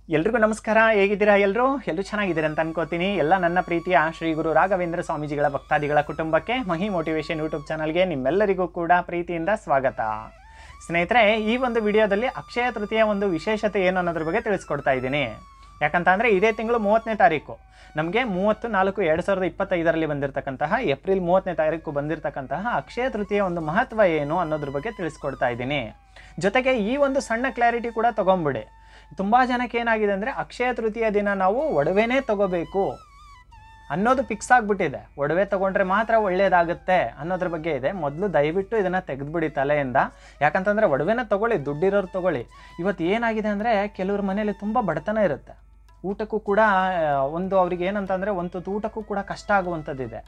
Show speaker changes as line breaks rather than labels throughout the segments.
ಎಲ್ರಿಗೂ ನಮಸ್ಕಾರ. ಹೇಗಿದ್ದೀರಾ? ಎಲ್ಲರೂ ಚೆನ್ನಾಗಿದ್ದೀರಾ ಅಂತ ಅನ್ಕೋತೀನಿ. ಎಲ್ಲ ನನ್ನ ಪ್ರೀತಿಯ ಶ್ರೀ ಗುರು ರಾಘವೇಂದ್ರ ಸ್ವಾಮೀಜಿಗಳ ಭಕ್ತಾದಿಗಳ ಕುಟುಂಬಕ್ಕೆ ಮಹಿ ಮೋಟಿವೇಶನ್ ಯೂಟ್ಯೂಬ್ ಚಾನಲ್ಗೆ ನಿಮ್ಮೆಲ್ಲರಿಗೂ ಕೂಡ ಪ್ರೀತಿಯಿಂದ ಸ್ವಾಗತ. ಸ್ನೇಹಿತರೆ, ಈ ಒಂದು ವಿಡಿಯೋದಲ್ಲಿ ಅಕ್ಷಯ ತೃತೀಯ ಒಂದು ವಿಶೇಷತೆ ಏನು ಅನ್ನೋದ್ರ ಬಗ್ಗೆ ತಿಳಿಸ್ಕೊಡ್ತಾ ಇದ್ದೀನಿ. ಯಾಕಂತಂದರೆ ಇದೇ ತಿಂಗಳು 30ನೇ ತಾರೀಕು ನಮಗೆ 30/4/2025 ಬಂದಿರತಕ್ಕಂತಹ ಏಪ್ರಿಲ್ 30ನೇ ತಾರೀಕು ಬಂದಿರತಕ್ಕಂತಹ ಅಕ್ಷಯ ತೃತೀಯ ಒಂದು ಮಹತ್ವ ಏನು ಅನ್ನೋದ್ರ ಬಗ್ಗೆ ತಿಳಿಸ್ಕೊಡ್ತಾ ಇದ್ದೀನಿ. ಜೊತೆಗೆ ಈ ಒಂದು ಸಣ್ಣ ಕ್ಲಾರಿಟಿ ಕೂಡ ತೊಗೊಂಬಿಡಿ. ತುಂಬ ಜನಕ್ಕೆ ಏನಾಗಿದೆ ಅಂದರೆ ಅಕ್ಷಯ ತೃತೀಯ ದಿನ ನಾವು ಒಡವೆನೇ ತಗೋಬೇಕು ಅನ್ನೋದು ಫಿಕ್ಸ್ ಆಗಿಬಿಟ್ಟಿದೆ. ಒಡವೆ ತೊಗೊಂಡ್ರೆ ಮಾತ್ರ ಒಳ್ಳೆಯದಾಗುತ್ತೆ ಅನ್ನೋದ್ರ ಬಗ್ಗೆ ಇದೆ. ಮೊದಲು ದಯವಿಟ್ಟು ಇದನ್ನು ತೆಗೆದುಬಿಡಿ ತಲೆಯಿಂದ. ಯಾಕಂತಂದರೆ ಒಡವೆನ ತೊಗೊಳ್ಳಿ, ದುಡ್ಡಿರೋರು ತೊಗೊಳ್ಳಿ. ಇವತ್ತು ಏನಾಗಿದೆ ಅಂದರೆ ಕೆಲವ್ರ ಮನೇಲಿ ತುಂಬ ಬಡತನ ಇರುತ್ತೆ. ಊಟಕ್ಕೂ ಕೂಡ ಅವ್ರಿಗೆ ಏನಂತಂದರೆ ಒಂದು ಊಟಕ್ಕೂ ಕೂಡ ಕಷ್ಟ ಆಗುವಂಥದ್ದಿದೆ.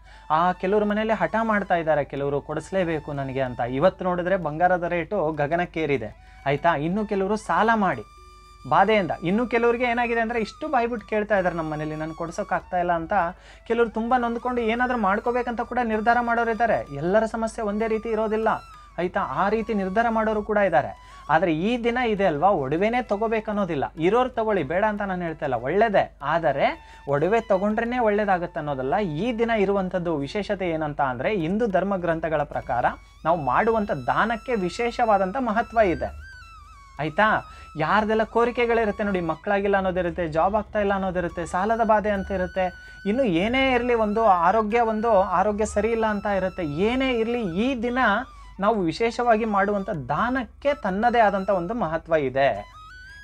ಕೆಲವ್ರ ಮನೇಲಿ ಹಠ ಮಾಡ್ತಾ ಇದ್ದಾರೆ, ಕೆಲವರು ಕೊಡಿಸ್ಲೇಬೇಕು ನನಗೆ ಅಂತ. ಇವತ್ತು ನೋಡಿದ್ರೆ ಬಂಗಾರದ ರೇಟು ಗಗನಕ್ಕೇರಿದೆ, ಆಯಿತಾ. ಇನ್ನು ಕೆಲವರು ಸಾಲ ಮಾಡಿ ಬಾಧೆಯಿಂದ, ಇನ್ನು ಕೆಲವರಿಗೆ ಏನಾಗಿದೆ ಅಂದರೆ ಇಷ್ಟು ಬಾಯ್ಬಿಟ್ಟು ಕೇಳ್ತಾ ಇದ್ದಾರೆ ನಮ್ಮ ಮನೇಲಿ, ನಾನು ಕೊಡ್ಸೋಕ್ಕಾಗ್ತಾ ಇಲ್ಲ ಅಂತ. ಕೆಲವರು ತುಂಬ ನೊಂದ್ಕೊಂಡು ಏನಾದರೂ ಮಾಡ್ಕೋಬೇಕಂತ ಕೂಡ ನಿರ್ಧಾರ ಮಾಡೋರು ಇದ್ದಾರೆ. ಎಲ್ಲರ ಸಮಸ್ಯೆ ಒಂದೇ ರೀತಿ ಇರೋದಿಲ್ಲ, ಆಯಿತಾ. ಆ ರೀತಿ ನಿರ್ಧಾರ ಮಾಡೋರು ಕೂಡ ಇದ್ದಾರೆ. ಆದರೆ ಈ ದಿನ ಇದೆ ಅಲ್ವಾ, ಒಡವೆನೇ ತೊಗೋಬೇಕನ್ನೋದಿಲ್ಲ. ಇರೋರು ತೊಗೊಳ್ಳಿ, ಬೇಡ ಅಂತ ನಾನು ಹೇಳ್ತಾ ಇಲ್ಲ, ಒಳ್ಳೆಯದೇ. ಆದರೆ ಒಡವೆ ತೊಗೊಂಡ್ರೇ ಒಳ್ಳೇದಾಗುತ್ತೆ ಅನ್ನೋದಲ್ಲ. ಈ ದಿನ ಇರುವಂಥದ್ದು ವಿಶೇಷತೆ ಏನಂತ ಅಂದರೆ, ಹಿಂದೂ ಧರ್ಮ ಗ್ರಂಥಗಳ ಪ್ರಕಾರ ನಾವು ಮಾಡುವಂಥ ದಾನಕ್ಕೆ ವಿಶೇಷವಾದಂಥ ಮಹತ್ವ ಇದೆ, ಆಯಿತಾ. ಯಾರ್ದೆಲ್ಲ ಕೋರಿಕೆಗಳಿರುತ್ತೆ ನೋಡಿ, ಮಕ್ಕಳಾಗಿಲ್ಲ ಅನ್ನೋದಿರುತ್ತೆ, ಜಾಬ್ ಆಗ್ತಾ ಇಲ್ಲ ಅನ್ನೋದಿರುತ್ತೆ, ಸಾಲದ ಬಾಧೆ ಅಂತ ಇರುತ್ತೆ, ಇನ್ನು ಏನೇ ಇರಲಿ, ಆರೋಗ್ಯ ಸರಿ ಇಲ್ಲ ಅಂತ ಇರುತ್ತೆ. ಏನೇ ಇರಲಿ, ಈ ದಿನ ನಾವು ವಿಶೇಷವಾಗಿ ಮಾಡುವಂಥ ದಾನಕ್ಕೆ ತನ್ನದೇ ಆದಂಥ ಒಂದು ಮಹತ್ವ ಇದೆ.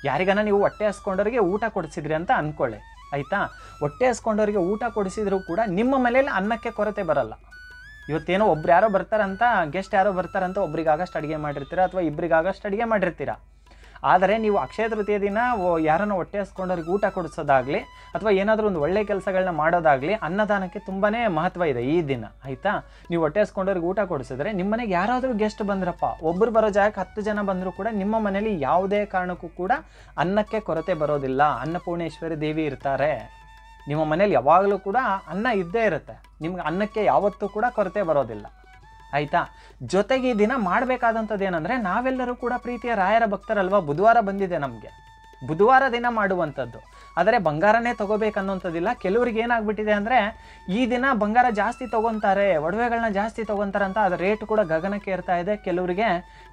ಯಾರಿಗಾನ ನೀವು ಹೊಟ್ಟೆ ಹಸ್ಕೊಂಡವ್ರಿಗೆ ಊಟ ಕೊಡಿಸಿದ್ರಿ ಅಂತ ಅಂದ್ಕೊಳ್ಳಿ, ಆಯಿತಾ. ಹೊಟ್ಟೆ ಹಸ್ಕೊಂಡವ್ರಿಗೆ ಊಟ ಕೊಡಿಸಿದ್ರು ಕೂಡ ನಿಮ್ಮ ಮನೇಲಿ ಅನ್ನಕ್ಕೆ ಕೊರತೆ ಬರಲ್ಲ. ಇವತ್ತೇನೋ ಒಬ್ರು ಯಾರೋ ಬರ್ತಾರಂತ, ಗೆಸ್ಟ್ ಯಾರೋ ಬರ್ತಾರಂತ ಒಬ್ರಿಗಾಗಷ್ಟು ಅಡುಗೆ ಮಾಡಿರ್ತೀರ ಅಥವಾ ಇಬ್ಬರಿಗಾಗಷ್ಟು ಅಡುಗೆ ಮಾಡಿರ್ತೀರ. ಆದರೆ ನೀವು ಅಕ್ಷಯ ತೃತೀಯ ದಿನ ಯಾರನ್ನು ಹೊಟ್ಟೆ ಹಸ್ಕೊಂಡವ್ರಿಗೆ ಊಟ ಕೊಡಿಸೋದಾಗಲಿ ಅಥವಾ ಏನಾದರೂ ಒಂದು ಒಳ್ಳೆಯ ಕೆಲಸಗಳನ್ನ ಮಾಡೋದಾಗಲಿ, ಅನ್ನದಾನಕ್ಕೆ ತುಂಬಾ ಮಹತ್ವ ಇದೆ ಈ ದಿನ, ಆಯಿತಾ. ನೀವು ಹೊಟ್ಟೆ ಹಸ್ಕೊಂಡವ್ರಿಗೆ ಊಟ ಕೊಡಿಸಿದ್ರೆ ನಿಮ್ಮ ಮನೆಗೆ ಯಾರಾದರೂ ಗೆಸ್ಟ್ ಬಂದ್ರಪ್ಪ, ಒಬ್ಬರು ಬರೋ ಜಾಗಕ್ಕೆ 10 ಜನ ಬಂದರೂ ಕೂಡ ನಿಮ್ಮ ಮನೇಲಿ ಯಾವುದೇ ಕಾರಣಕ್ಕೂ ಕೂಡ ಅನ್ನಕ್ಕೆ ಕೊರತೆ ಬರೋದಿಲ್ಲ. ಅನ್ನಪೂರ್ಣೇಶ್ವರಿ ದೇವಿ ಇರ್ತಾರೆ ನಿಮ್ಮ ಮನೇಲಿ, ಯಾವಾಗಲೂ ಕೂಡ ಅನ್ನ ಇದ್ದೇ ಇರುತ್ತೆ. ನಿಮ್ಗೆ ಅನ್ನಕ್ಕೆ ಯಾವತ್ತೂ ಕೂಡ ಕೊರತೆ ಬರೋದಿಲ್ಲ, ಆಯಿತಾ. ಜೊತೆಗೆ ಈ ದಿನ ಮಾಡಬೇಕಾದಂಥದ್ದು ಏನಂದರೆ, ನಾವೆಲ್ಲರೂ ಕೂಡ ಪ್ರೀತಿಯ ರಾಯರ ಭಕ್ತರಲ್ವ. ಬುಧವಾರ ಬಂದಿದೆ ನಮಗೆ, ಬುಧವಾರ ದಿನ ಮಾಡುವಂಥದ್ದು. ಆದರೆ ಬಂಗಾರನೇ ತೊಗೋಬೇಕನ್ನೋಂಥದ್ದಿಲ್ಲ. ಕೆಲವ್ರಿಗೆ ಏನಾಗ್ಬಿಟ್ಟಿದೆ ಅಂದರೆ, ಈ ದಿನ ಬಂಗಾರ ಜಾಸ್ತಿ ತೊಗೊತಾರೆ, ಒಡವೆಗಳನ್ನ ಜಾಸ್ತಿ ತೊಗೊತಾರೆ ಅಂತ ಅದರ ರೇಟ್ ಕೂಡ ಗಗನಕ್ಕೆ ಏರ್ತಾ ಇದೆ. ಕೆಲವರಿಗೆ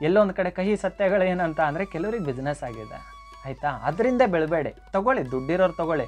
ಎಲ್ಲೋ ಒಂದು ಕಡೆ ಕಹಿ ಸತ್ಯಗಳು ಏನಂತ ಅಂದರೆ, ಕೆಲವ್ರಿಗೆ ಬಿಸ್ನೆಸ್ ಆಗಿದೆ, ಆಯಿತಾ. ಅದರಿಂದ ಬೆಳಬೇಡಿ, ತೊಗೊಳ್ಳಿ, ದುಡ್ಡಿರೋರು ತೊಗೊಳ್ಳಿ.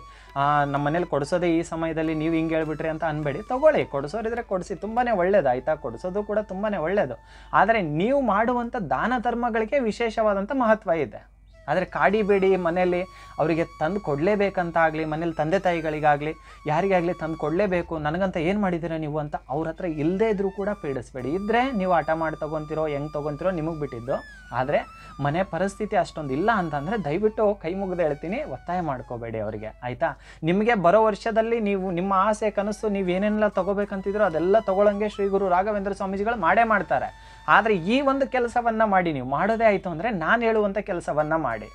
ನಮ್ಮ ಮನೇಲಿ ಕೊಡಿಸೋದೇ ಈ ಸಮಯದಲ್ಲಿ ನೀವು ಹಿಂಗೆ ಹೇಳ್ಬಿಟ್ರಿ ಅಂತ ಅನ್ಬೇಡಿ, ತೊಗೊಳ್ಳಿ. ಕೊಡಿಸೋರಿದ್ರೆ ಕೊಡಿಸಿ, ತುಂಬಾ ಒಳ್ಳೆಯದು, ಆಯಿತಾ. ಕೊಡಿಸೋದು ಕೂಡ ತುಂಬಾ ಒಳ್ಳೆಯದು. ಆದರೆ ನೀವು ಮಾಡುವಂಥ ದಾನ ಧರ್ಮಗಳಿಗೆ ವಿಶೇಷವಾದಂಥ ಮಹತ್ವ ಇದೆ. ಆದರೆ ಕಾಡಿಬೇಡಿ, ಮನೆಯಲ್ಲಿ ಅವರಿಗೆ ತಂದು ಕೊಡಲೇಬೇಕಂತ ಆಗಲಿ, ಮನೇಲಿ ತಂದೆ ತಾಯಿಗಳಿಗಾಗಲಿ ಯಾರಿಗಾಗಲಿ ತಂದು ಕೊಡಲೇಬೇಕು, ನನಗಂತ ಏನು ಮಾಡಿದ್ದೀರಾ ನೀವು ಅಂತ ಅವ್ರ ಹತ್ರ ಇಲ್ಲದೇ ಇದ್ರೂ ಕೂಡ ಪೀಡಿಸ್ಬೇಡಿ. ಇದ್ದರೆ ನೀವು ಆಟ ಮಾಡಿ ತೊಗೊತಿರೋ, ಹೆಂಗೆ ತೊಗೊತಿರೋ ನಿಮಗೆ ಬಿಟ್ಟಿದ್ದು. ಆದರೆ ಮನೆ ಪರಿಸ್ಥಿತಿ ಅಷ್ಟೊಂದು ಇಲ್ಲ ಅಂತಂದರೆ ದಯವಿಟ್ಟು ಕೈ ಮುಗಿದು ಹೇಳ್ತೀನಿ, ಒತ್ತಾಯ ಮಾಡ್ಕೋಬೇಡಿ ಅವರಿಗೆ, ಆಯಿತಾ. ನಿಮಗೆ ಬರೋ ವರ್ಷದಲ್ಲಿ ನೀವು ನಿಮ್ಮ ಆಸೆ ಕನಸು ನೀವು ಏನೇನೆಲ್ಲ ತೊಗೋಬೇಕಂತಿದ್ರೋ ಅದೆಲ್ಲ ತೊಗೊಳಂಗೆ ಶ್ರೀ ಗುರು ರಾಘವೇಂದ್ರ ಸ್ವಾಮೀಜಿಗಳು ಮಾಡೇ ಮಾಡ್ತಾರೆ. ಆದರೆ ಈ ಒಂದು ಕೆಲಸವನ್ನು ಮಾಡಿ, ನೀವು ಮಾಡೋದೇ ಆಯಿತು ಅಂದರೆ ನಾನು ಹೇಳುವಂಥ ಕೆಲಸವನ್ನು ಮಾಡಿ.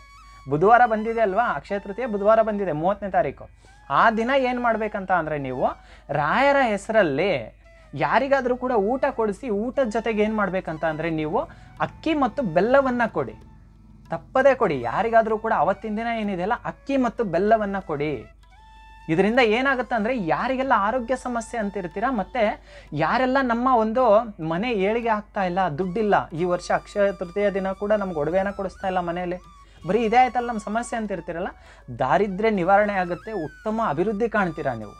ಬುಧವಾರ ಬಂದಿದೆ ಅಲ್ವಾ, ಅಕ್ಷಯ ತೃತೀಯ ಬುಧವಾರ ಬಂದಿದೆ 30ನೇ ತಾರೀಕು. ಆ ದಿನ ಏನು ಮಾಡಬೇಕಂತ ಅಂದರೆ, ನೀವು ರಾಯರ ಹೆಸರಲ್ಲಿ ಯಾರಿಗಾದರೂ ಕೂಡ ಊಟ ಕೊಡಿಸಿ, ಊಟದ ಜೊತೆಗೆ ಏನು ಮಾಡಬೇಕಂತ ಅಂದರೆ, ನೀವು ಅಕ್ಕಿ ಮತ್ತು ಬೆಲ್ಲವನ್ನು ಕೊಡಿ, ತಪ್ಪದೇ ಕೊಡಿ. ಯಾರಿಗಾದರೂ ಕೂಡ ಅವತ್ತಿನ ದಿನ ಏನಿದೆಯಲ್ಲ, ಅಕ್ಕಿ ಮತ್ತು ಬೆಲ್ಲವನ್ನು ಕೊಡಿ. ಇದರಿಂದ ಏನಾಗುತ್ತೆ ಅಂದರೆ, ಯಾರಿಗೆಲ್ಲ ಆರೋಗ್ಯ ಸಮಸ್ಯೆ ಅಂತಿರ್ತೀರ, ಮತ್ತು ಯಾರೆಲ್ಲ ನಮ್ಮ ಒಂದು ಮನೆ ಏಳಿಗೆ ಆಗ್ತಾ ಇಲ್ಲ, ದುಡ್ಡಿಲ್ಲ, ಈ ವರ್ಷ ಅಕ್ಷಯ ತೃತೀಯ ದಿನ ಕೂಡ ನಮ್ಗೆ ಒಡವೆನ ಕೊಡಿಸ್ತಾ ಇಲ್ಲ ಮನೆಯಲ್ಲಿ, ಬರೀ ಇದೇ ಆಯ್ತಲ್ಲ ನಮ್ಮ ಸಮಸ್ಯೆ ಅಂತಿರ್ತೀರಲ್ಲ, ದಾರಿದ್ರ್ಯ ನಿವಾರಣೆ ಆಗುತ್ತೆ, ಉತ್ತಮ ಅಭಿವೃದ್ಧಿ ಕಾಣ್ತೀರಾ ನೀವು.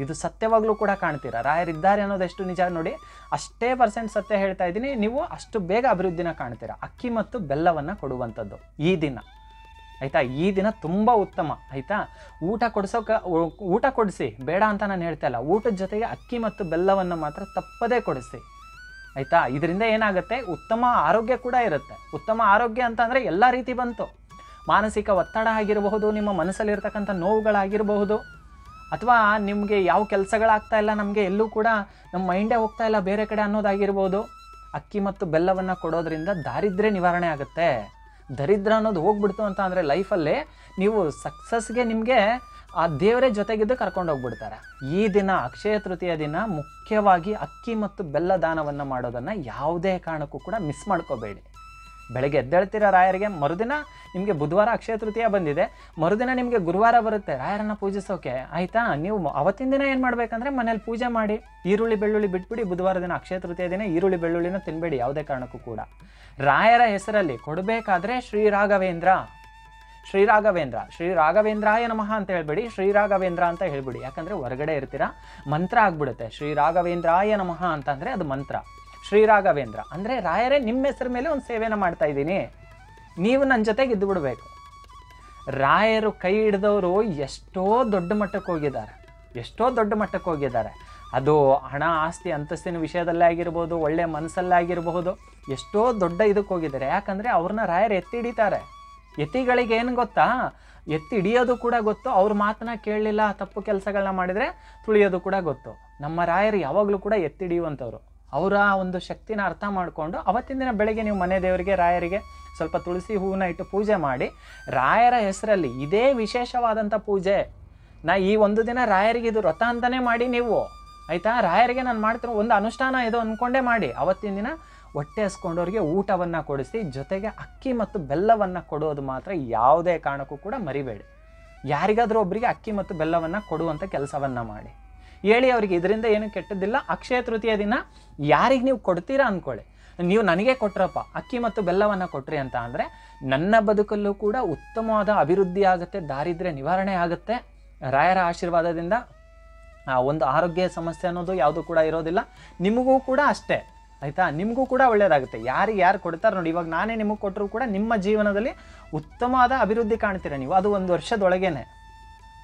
ಇದು ಸತ್ಯವಾಗ್ಲೂ ಕೂಡ ಕಾಣ್ತೀರಾ. ರಾಯರಿದ್ದಾರೆ ಅನ್ನೋದು ಎಷ್ಟು ನಿಜ ನೋಡಿ, ಅಷ್ಟೇ % ಸತ್ಯ ಹೇಳ್ತಾ ಇದ್ದೀನಿ. ನೀವು ಅಷ್ಟು ಬೇಗ ಅಭಿವೃದ್ಧಿನ ಕಾಣ್ತೀರಾ. ಅಕ್ಕಿ ಮತ್ತು ಬೆಲ್ಲವನ್ನು ಕೊಡುವಂಥದ್ದು ಈ ದಿನ, ಆಯಿತಾ. ಈ ದಿನ ತುಂಬ ಉತ್ತಮ, ಆಯಿತಾ. ಊಟ ಕೊಡಿಸಿ, ಬೇಡ ಅಂತ ನಾನು ಹೇಳ್ತಾ ಇಲ್ಲ. ಊಟದ ಜೊತೆಗೆ ಅಕ್ಕಿ ಮತ್ತು ಬೆಲ್ಲವನ್ನು ಮಾತ್ರ ತಪ್ಪದೇ ಕೊಡಿಸಿ, ಆಯಿತಾ. ಇದರಿಂದ ಏನಾಗುತ್ತೆ, ಉತ್ತಮ ಆರೋಗ್ಯ ಕೂಡ ಇರುತ್ತೆ. ಉತ್ತಮ ಆರೋಗ್ಯ ಅಂತ ಅಂದರೆ ಎಲ್ಲ ರೀತಿ ಬಂತು. ಮಾನಸಿಕ ಒತ್ತಡ ಆಗಿರಬಹುದು, ನಿಮ್ಮ ಮನಸ್ಸಲ್ಲಿರ್ತಕ್ಕಂಥ ನೋವುಗಳಾಗಿರಬಹುದು, ಅಥವಾ ನಿಮಗೆ ಯಾವ ಕೆಲಸಗಳಾಗ್ತಾ ಇಲ್ಲ, ನಮಗೆ ಎಲ್ಲೂ ಕೂಡ ನಮ್ಮ ಮೈಂಡೇ ಹೋಗ್ತಾ ಇಲ್ಲ ಬೇರೆ ಕಡೆ ಅನ್ನೋದಾಗಿರ್ಬೋದು. ಅಕ್ಕಿ ಮತ್ತು ಬೆಲ್ಲವನ್ನು ಕೊಡೋದ್ರಿಂದ ದಾರಿದ್ರ್ಯ ನಿವಾರಣೆ ಆಗುತ್ತೆ. ದರಿದ್ರ ಅನ್ನೋದು ಹೋಗ್ಬಿಡ್ತು ಅಂತ ಅಂದರೆ ಲೈಫಲ್ಲಿ ನೀವು ಸಕ್ಸಸ್ಗೆ ನಿಮಗೆ ಆ ದೇವರೇ ಜೊತೆಗಿದ್ದು ಕರ್ಕೊಂಡು ಹೋಗ್ಬಿಡ್ತಾರೆ. ಈ ದಿನ ಅಕ್ಷಯ ತೃತೀಯ ದಿನ ಮುಖ್ಯವಾಗಿ ಅಕ್ಕಿ ಮತ್ತು ಬೆಲ್ಲ ದಾನವನ್ನು ಮಾಡೋದನ್ನು ಯಾವುದೇ ಕಾರಣಕ್ಕೂ ಕೂಡ ಮಿಸ್ ಮಾಡ್ಕೋಬೇಡಿ. ಬೆಳಗ್ಗೆ ಎದ್ದೇಳ್ತೀರ ರಾಯರಿಗೆ, ಮರುದಿನ ನಿಮಗೆ ಬುಧವಾರ ಅಕ್ಷಯ ತೃತೀಯ ಬಂದಿದೆ, ಮರುದಿನ ನಿಮಗೆ ಗುರುವಾರ ಬರುತ್ತೆ ರಾಯರನ್ನು ಪೂಜಿಸೋಕೆ, ಆಯಿತಾ? ನೀವು ಅವತ್ತಿನ ದಿನ ಏನು ಮಾಡಬೇಕಂದ್ರೆ ಮನೇಲಿ ಪೂಜೆ ಮಾಡಿ, ಈರುಳ್ಳಿ ಬೆಳ್ಳುಳ್ಳಿ ಬಿಟ್ಬಿಡಿ. ಬುಧವಾರ ದಿನ ಅಕ್ಷಯ ತೃತೀಯ ದಿನ ಈರುಳ್ಳಿ ಬೆಳ್ಳುಳ್ಳಿನ ತಿನ್ನಬೇಡಿ ಯಾವುದೇ ಕಾರಣಕ್ಕೂ ಕೂಡ. ರಾಯರ ಹೆಸರಲ್ಲಿ ಕೊಡಬೇಕಾದ್ರೆ ಶ್ರೀರಾಘವೇಂದ್ರ ಶ್ರೀರಾಘವೇಂದ್ರಾಯ ನಮಃ ಅಂತ ಹೇಳ್ಬೇಡಿ, ಶ್ರೀರಾಘವೇಂದ್ರ ಅಂತ ಹೇಳ್ಬಿಡಿ. ಯಾಕಂದರೆ ಹೊರಗಡೆ ಇರ್ತೀರಾ, ಮಂತ್ರ ಆಗ್ಬಿಡುತ್ತೆ. ಶ್ರೀರಾಘವೇಂದ್ರಾಯ ನಮಃ ಅಂತಂದರೆ ಅದು ಮಂತ್ರ. ಶ್ರೀರಾಘವೇಂದ್ರ ಅಂದರೆ ರಾಯರೇ ನಿಮ್ಮ ಹೆಸರ ಮೇಲೆ ಒಂದು ಸೇವೆನ ಮಾಡ್ತಾ ಇದ್ದೀನಿ, ನೀವು ನನ್ನ ಜೊತೆಗೆ ಇದ್ದು ಬಿಡಬೇಕು. ರಾಯರು ಕೈ ಹಿಡಿದವರು ಎಷ್ಟೋ ದೊಡ್ಡ ಮಟ್ಟಕ್ಕೆ ಹೋಗಿದ್ದಾರೆ. ಅದು ಹಣ ಆಸ್ತಿ ಅಂತಸ್ತಿನ ವಿಷಯದಲ್ಲೇ ಆಗಿರ್ಬೋದು, ಒಳ್ಳೆಯ ಮನಸ್ಸಲ್ಲೇ ಆಗಿರಬಹುದು, ಎಷ್ಟೋ ದೊಡ್ಡ ಇದಕ್ಕೆ ಹೋಗಿದ್ದಾರೆ. ಯಾಕಂದರೆ ಅವ್ರನ್ನ ರಾಯರು ಎತ್ತಿ ಹಿಡಿತಾರೆ. ಯತಿಗಳಿಗೆ ಏನು ಗೊತ್ತಾ, ಎತ್ತಿ ಹಿಡಿಯೋದು ಕೂಡ ಗೊತ್ತು, ಅವ್ರ ಮಾತನ್ನ ಕೇಳಲಿಲ್ಲ, ತಪ್ಪು ಕೆಲಸಗಳನ್ನ ಮಾಡಿದರೆ ತುಳಿಯೋದು ಕೂಡ ಗೊತ್ತು. ನಮ್ಮ ರಾಯರು ಯಾವಾಗಲೂ ಕೂಡ ಎತ್ತಿ ಹಿಡಿಯುವಂಥವ್ರು. ಅವರ ಒಂದು ಶಕ್ತಿನ ಅರ್ಥ ಮಾಡಿಕೊಂಡು ಅವತ್ತಿನ ದಿನ ಬೆಳಗ್ಗೆ ನೀವು ಮನೆ ದೇವರಿಗೆ ರಾಯರಿಗೆ ಸ್ವಲ್ಪ ತುಳಸಿ ಹೂವನ್ನ ಇಟ್ಟು ಪೂಜೆ ಮಾಡಿ, ರಾಯರ ಹೆಸರಲ್ಲಿ ಇದೇ ವಿಶೇಷವಾದಂಥ ಪೂಜೆ. ಈ ಒಂದು ದಿನ ರಾಯರಿಗೆ ಇದು ವ್ರತ ಅಂತಲೇ ಮಾಡಿ ನೀವು, ಆಯಿತಾ? ರಾಯರಿಗೆ ನಾನು ಮಾಡ್ತಿರೋ ಒಂದು ಅನುಷ್ಠಾನ ಇದು ಅಂದ್ಕೊಂಡೇ ಮಾಡಿ. ಅವತ್ತಿನ ದಿನ ಹೊಟ್ಟೆ ಹಸ್ಕೊಂಡವ್ರಿಗೆ ಊಟವನ್ನು ಕೊಡಿಸಿ, ಜೊತೆಗೆ ಅಕ್ಕಿ ಮತ್ತು ಬೆಲ್ಲವನ್ನು ಕೊಡೋದು ಮಾತ್ರ ಯಾವುದೇ ಕಾರಣಕ್ಕೂ ಕೂಡ ಮರಿಬೇಡಿ. ಯಾರಿಗಾದರೂ ಒಬ್ಬರಿಗೆ ಅಕ್ಕಿ ಮತ್ತು ಬೆಲ್ಲವನ್ನು ಕೊಡುವಂಥ ಕೆಲಸವನ್ನು ಮಾಡಿ. ಹೇಳಿ ಅವರಿಗೆ ಇದರಿಂದ ಏನು ಕೆಟ್ಟದ್ದಿಲ್ಲ. ಅಕ್ಷಯ ತೃತೀಯ ದಿನ ಯಾರಿಗೆ ನೀವು ಕೊಡ್ತೀರಾ ಅಂದ್ಕೊಳ್ಳಿ, ನೀವು ನನಗೆ ಕೊಟ್ರಪ್ಪ ಅಕ್ಕಿ ಮತ್ತು ಬೆಲ್ಲವನ್ನು ಕೊಟ್ರಿ ಅಂತ ಅಂದರೆ ನನ್ನ ಬದುಕಲ್ಲೂ ಕೂಡ ಉತ್ತಮವಾದ ಅಭಿವೃದ್ಧಿ ಆಗುತ್ತೆ, ದಾರಿದ್ರ್ಯ ನಿವಾರಣೆ ಆಗುತ್ತೆ. ರಾಯರ ಆಶೀರ್ವಾದದಿಂದ ಒಂದು ಆರೋಗ್ಯ ಸಮಸ್ಯೆ ಅನ್ನೋದು ಯಾವುದು ಕೂಡ ಇರೋದಿಲ್ಲ. ನಿಮಗೂ ಕೂಡ ಅಷ್ಟೇ, ಆಯಿತಾ? ನಿಮಗೂ ಕೂಡ ಒಳ್ಳೆಯದಾಗುತ್ತೆ. ಯಾರು ಕೊಡ್ತಾರೆ ನೋಡಿ, ಇವಾಗ ನಾನೇ ನಿಮಗೆ ಕೊಟ್ಟರು ಕೂಡ ನಿಮ್ಮ ಜೀವನದಲ್ಲಿ ಉತ್ತಮವಾದ ಅಭಿವೃದ್ಧಿ ಕಾಣ್ತೀರ ನೀವು, ಅದು 1 ವರ್ಷದೊಳಗೇನೆ,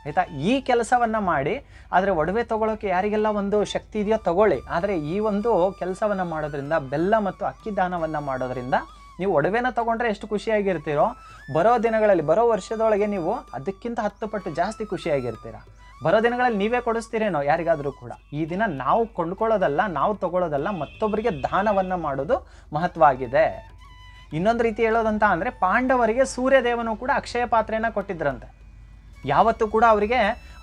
ಆಯಿತಾ? ಈ ಕೆಲಸವನ್ನು ಮಾಡಿ. ಆದರೆ ಒಡವೆ ತೊಗೊಳೋಕ್ಕೆ ಯಾರಿಗೆಲ್ಲ ಒಂದು ಶಕ್ತಿ ಇದೆಯೋ ತಗೊಳ್ಳಿ. ಆದರೆ ಈ ಒಂದು ಕೆಲಸವನ್ನು ಮಾಡೋದ್ರಿಂದ, ಬೆಲ್ಲ ಮತ್ತು ಅಕ್ಕಿ ದಾನವನ್ನು ಮಾಡೋದ್ರಿಂದ ನೀವು ಒಡವೆನ ತೊಗೊಂಡ್ರೆ ಎಷ್ಟು ಖುಷಿಯಾಗಿರ್ತೀರೋ, ಬರೋ ದಿನಗಳಲ್ಲಿ, ಬರೋ ವರ್ಷದೊಳಗೆ ನೀವು ಅದಕ್ಕಿಂತ 10 ಪಟ್ಟು ಜಾಸ್ತಿ ಖುಷಿಯಾಗಿರ್ತೀರ. ಬರೋ ದಿನಗಳಲ್ಲಿ ನೀವೇ ಕೊಡಿಸ್ತೀರೇನೋ ಯಾರಿಗಾದರೂ ಕೂಡ. ಈ ದಿನ ನಾವು ಕೊಂಡ್ಕೊಳ್ಳೋದಲ್ಲ, ನಾವು ತಗೊಳ್ಳೋದಲ್ಲ, ಮತ್ತೊಬ್ಬರಿಗೆ ದಾನವನ್ನು ಮಾಡೋದು ಮಹತ್ವ ಆಗಿದೆ. ಇನ್ನೊಂದು ರೀತಿ ಹೇಳೋದಂತ ಅಂದರೆ, ಪಾಂಡವರಿಗೆ ಸೂರ್ಯದೇವನು ಕೂಡ ಅಕ್ಷಯ ಪಾತ್ರೆಯನ್ನು ಕೊಟ್ಟಿದ್ರಂತೆ. ಯಾವತ್ತೂ ಕೂಡ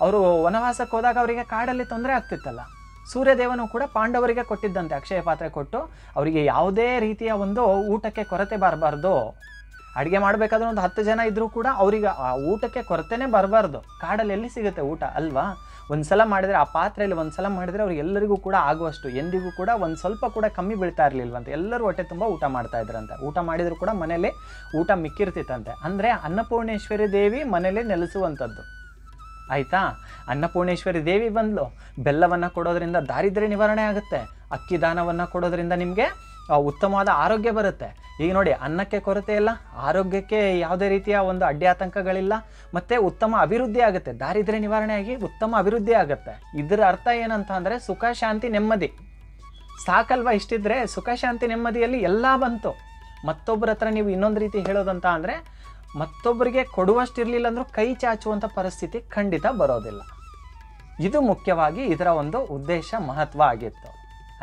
ಅವರು ವನವಾಸಕ್ಕೆ ಹೋದಾಗ ಅವರಿಗೆ ಕಾಡಲ್ಲಿ ತೊಂದರೆ ಆಗ್ತಿತ್ತಲ್ಲ, ಸೂರ್ಯದೇವನು ಕೂಡ ಪಾಂಡವರಿಗೆ ಕೊಟ್ಟಿದ್ದಂತೆ ಅಕ್ಷಯ ಪಾತ್ರೆ ಕೊಟ್ಟು, ಅವರಿಗೆ ಯಾವುದೇ ರೀತಿಯ ಒಂದು ಊಟಕ್ಕೆ ಕೊರತೆ ಬರಬಾರ್ದು. ಅಡುಗೆ ಮಾಡಬೇಕಾದ್ರೆ ಒಂದು 10 ಜನ ಇದ್ದರೂ ಕೂಡ ಅವರಿಗೆ ಆ ಊಟಕ್ಕೆ ಕೊರತೆನೇ ಬರಬಾರ್ದು. ಕಾಡಲ್ಲಿ ಎಲ್ಲಿ ಸಿಗುತ್ತೆ ಊಟ ಅಲ್ವಾ? ಒಂದು ಸಲ ಮಾಡಿದರೆ, ಆ ಪಾತ್ರೆಯಲ್ಲಿ ಒಂದು ಸಲ ಮಾಡಿದರೆ ಅವ್ರಿಗೆ ಎಲ್ಲರಿಗೂ ಕೂಡ ಆಗುವಷ್ಟು, ಎಂದಿಗೂ ಕೂಡ ಒಂದು ಸ್ವಲ್ಪ ಕೂಡ ಕಮ್ಮಿ ಬೀಳ್ತಾ ಇರಲಿಲ್ವಂತೆ. ಎಲ್ಲರೂ ಹೊಟ್ಟೆ ತುಂಬ ಊಟ ಮಾಡ್ತಾ ಇದ್ರಂತೆ. ಊಟ ಮಾಡಿದರೂ ಕೂಡ ಮನೇಲಿ ಊಟ ಮಿಕ್ಕಿರ್ತಿತ್ತಂತೆ. ಅಂದರೆ ಅನ್ನಪೂರ್ಣೇಶ್ವರಿ ದೇವಿ ಮನೇಲಿ ನೆಲೆಸುವಂಥದ್ದು, ಆಯಿತಾ? ಅನ್ನಪೂರ್ಣೇಶ್ವರಿ ದೇವಿ ಬಂದ್ಲು. ಬೆಲ್ಲವನ್ನು ಕೊಡೋದ್ರಿಂದ ದಾರಿದ್ರ್ಯ ನಿವಾರಣೆ ಆಗುತ್ತೆ, ಅಕ್ಕಿ ದಾನವನ್ನು ಕೊಡೋದ್ರಿಂದ ನಿಮಗೆ ಉತ್ತಮವಾದ ಆರೋಗ್ಯ ಬರುತ್ತೆ. ಈಗ ನೋಡಿ, ಅನ್ನಕ್ಕೆ ಕೊರತೆ ಇಲ್ಲ, ಆರೋಗ್ಯಕ್ಕೆ ಯಾವುದೇ ರೀತಿಯ ಒಂದು ಅಡ್ಡಿ ಆತಂಕಗಳಿಲ್ಲ, ಮತ್ತು ಉತ್ತಮ ಅಭಿವೃದ್ಧಿ ಆಗುತ್ತೆ. ದಾರಿದ್ರ್ಯ ನಿವಾರಣೆ ಆಗಿ ಉತ್ತಮ ಅಭಿವೃದ್ಧಿ ಆಗುತ್ತೆ. ಇದರ ಅರ್ಥ ಏನಂತ ಅಂದರೆ ಸುಖ ಶಾಂತಿ ನೆಮ್ಮದಿ ಸಾಕಲ್ವ? ಇಷ್ಟಿದ್ರೆ ಸುಖ ಶಾಂತಿ ನೆಮ್ಮದಿಯಲ್ಲಿ ಎಲ್ಲ ಬಂತು. ಮತ್ತೊಬ್ಬರ ಹತ್ರ ನೀವು ಇನ್ನೊಂದು ರೀತಿ ಹೇಳೋದಂತ ಅಂದರೆ, ಮತ್ತೊಬ್ಬರಿಗೆ ಕೊಡುವಷ್ಟಿರಲಿಲ್ಲ ಅಂದರೂ ಕೈ ಚಾಚುವಂಥ ಪರಿಸ್ಥಿತಿ ಖಂಡಿತ ಬರೋದಿಲ್ಲ. ಇದು ಮುಖ್ಯವಾಗಿ ಇದರ ಒಂದು ಉದ್ದೇಶ, ಮಹತ್ವ ಆಗಿತ್ತು,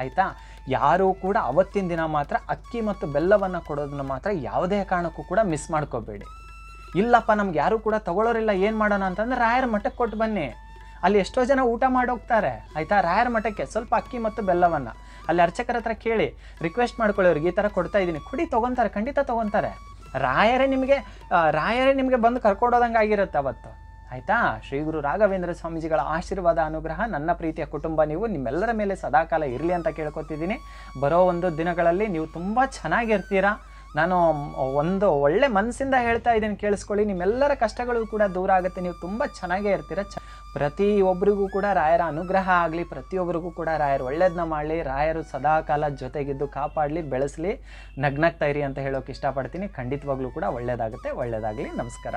ಆಯಿತಾ? ಯಾರೂ ಕೂಡ ಅವತ್ತಿನ ದಿನ ಮಾತ್ರ ಅಕ್ಕಿ ಮತ್ತು ಬೆಲ್ಲವನ್ನು ಕೊಡೋದನ್ನ ಮಾತ್ರ ಯಾವುದೇ ಕಾರಣಕ್ಕೂ ಕೂಡ ಮಿಸ್ ಮಾಡ್ಕೋಬೇಡಿ. ಇಲ್ಲಪ್ಪ ನಮ್ಗೆ ಯಾರೂ ಕೂಡ ತಗೊಳ್ಳೋರಿಲ್ಲ, ಏನು ಮಾಡೋಣ ಅಂತಂದರೆ ರಾಯರ ಮಠಕ್ಕೆ ಕೊಟ್ಟು ಬನ್ನಿ. ಅಲ್ಲಿ ಎಷ್ಟೋ ಜನ ಊಟ ಮಾಡೋಗ್ತಾರೆ, ಆಯಿತಾ? ರಾಯರ ಮಠಕ್ಕೆ ಸ್ವಲ್ಪ ಅಕ್ಕಿ ಮತ್ತು ಬೆಲ್ಲವನ್ನು ಅಲ್ಲಿ ಅರ್ಚಕರ ಹತ್ರ ಕೇಳಿ ರಿಕ್ವೆಸ್ಟ್ ಮಾಡ್ಕೊಳ್ಳಿ, ಅವ್ರಿಗೆ ಈ ಥರ ಕೊಡ್ತಾ ಇದ್ದೀನಿ, ಕೊಡಿ, ತೊಗೊತಾರೆ, ಖಂಡಿತ ತೊಗೊತಾರೆ. ರಾಯರೇ ನಿಮಗೆ ಬಂದು ಕರ್ಕೊಂಡೋದಂಗೆ ಆಗಿರುತ್ತೆ ಅವತ್ತು, ಆಯಿತಾ? ಶ್ರೀ ಗುರು ರಾಘವೇಂದ್ರ ಸ್ವಾಮೀಜಿಗಳ ಆಶೀರ್ವಾದ, ಅನುಗ್ರಹ, ನನ್ನ ಪ್ರೀತಿಯ ಕುಟುಂಬ ನಿಮ್ಮೆಲ್ಲರ ಮೇಲೆ ಸದಾಕಾಲ ಇರಲಿ ಅಂತ ಕೇಳ್ಕೊತಿದ್ದೀನಿ. ಬರೋ ಒಂದು ದಿನಗಳಲ್ಲಿ ನೀವು ತುಂಬ ಚೆನ್ನಾಗಿರ್ತೀರಾ. ನಾನು ಒಂದು ಒಳ್ಳೆ ಮನಸ್ಸಿಂದ ಹೇಳ್ತಾ ಇದ್ದೀನಿ, ಕೇಳಿಸ್ಕೊಳ್ಳಿ. ನಿಮ್ಮೆಲ್ಲರ ಕಷ್ಟಗಳು ಕೂಡ ದೂರ ಆಗುತ್ತೆ, ನೀವು ತುಂಬ ಚೆನ್ನಾಗೇ ಇರ್ತೀರ. ಪ್ರತಿಯೊಬ್ಬರಿಗೂ ಕೂಡ ರಾಯರ ಅನುಗ್ರಹ ಆಗಲಿ, ಪ್ರತಿಯೊಬ್ಬರಿಗೂ ಕೂಡ ರಾಯರು ಒಳ್ಳೇದನ್ನ ಮಾಡಲಿ, ರಾಯರು ಸದಾಕಾಲ ಜೊತೆಗಿದ್ದು ಕಾಪಾಡಲಿ, ಬೆಳೆಸಲಿ, ನಗ್ನಗ್ತಾ ಇರಿ ಅಂತ ಹೇಳೋಕೆ ಇಷ್ಟಪಡ್ತೀನಿ. ಖಂಡಿತವಾಗ್ಲೂ ಕೂಡ ಒಳ್ಳೆಯದಾಗುತ್ತೆ. ಒಳ್ಳೆಯದಾಗಲಿ. ನಮಸ್ಕಾರ.